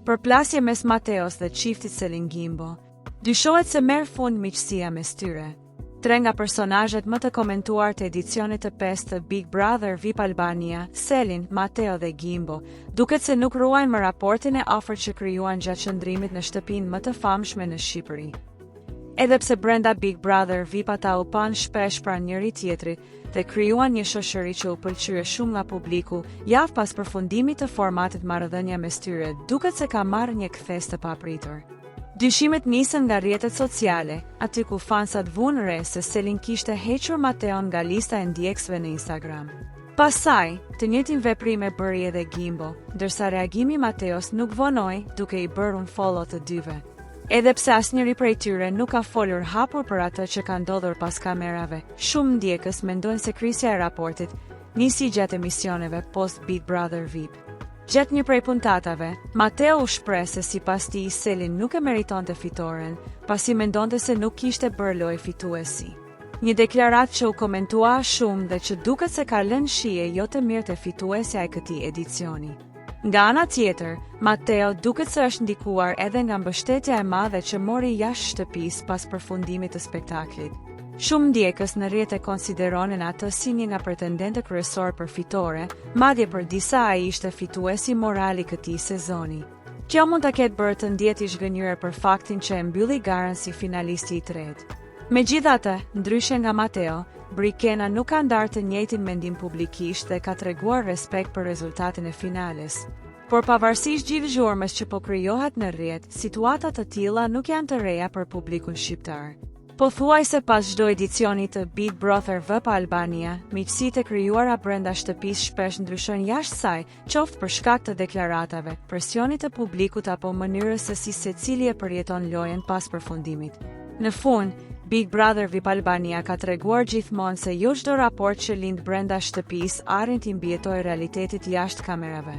Përplasje mes Mateos dhe çiftit Selin Gimbo. Dyshohet se merr fund miqësia mes tyre. 3 nga personazhet më të komentuar të edicionit të 5 të Big Brother VIP Albania, Selin, Mateo dhe Gimbo, duket se nuk ruajnë më raportin e afërt që krijuan gjatë qëndrimit në shtëpinë më të famshme në Shqipëri. Edhe pse brenda Big Brother VIP ata u pan shpesh pranë njëri tjetrit dhe krijuan një shoqëri që u pëlqye shumë nga publiku, javë pas përfundimit të formatit marrëdhënia mes tyre duket se ka marrë një kthes të papritur. Dyshimet nisën nga rrjetet sociale, aty ku fansat vunë re se Selin kishte hequr Mateon nga lista e ndjekësve në Instagram. Pastaj, të njëjtin veprim e bëri edhe Gimbo, ndërsa reagimi i Mateos nuk vonoi duke i bërë unfollow të dyve. Edhe pse asnjëri prej tyre nuk ka folur hapur për atë që ka ndodhur pas kamerave, shumë ndjekës mendojnë se krisja e raportit nisi gjatë emisioneve post Big Brother VIP. Gjatë një prej puntatave, Mateo u shpreh se sipas tij Selin nuk e meritonte fitoren, pasi mendonte se nuk kishte bërë lojë fituesi. Një deklaratë që u komentua shumë dhe që duket se ka lënë shije jo të mirë te fituesja e këtij edicioni. Nga ana tjetër, Mateo duket se është ndikuar edhe nga mbështetja e madhe që mori jashtë shtëpisë pas përfundimit të spektaklit. Shumë ndjekës në rrjete konsideronin atë si një nga pretendentët kryesor për fitore, madje për disa ai ishte fituesi moral i këtij sezoni. Kjo mund ta ketë bërë të ndjetë i zhgënjur për faktin që e mbylli garën si finalisti i tretë. Megjithatë, ndryshe nga Mateo, Brikena nuk ka ndarë të njëjtin mendim publikisht dhe ka treguar respekt për rezultatin e finales. Por pavarësisht gjithë zhurmës që po krijohet në rrjet, situata të tilla nuk janë të reja për publikun shqiptar. Pothuajse pas çdo edicioni të Big Brother VIP Albania, miqësitë e krijuara brenda shtëpisë shpesh ndryshojnë jashtë saj, qoftë për shkak të deklaratave, presionit të publikut apo mënyrës se si secili e përjeton lojën pas përfundimit. Në fund, Big Brother VIP Albania ka treguar gjithmonë se jo çdo raport që lind brenda shtëpisë arrin t'i mbijetojë realitetit jashtë kamerave.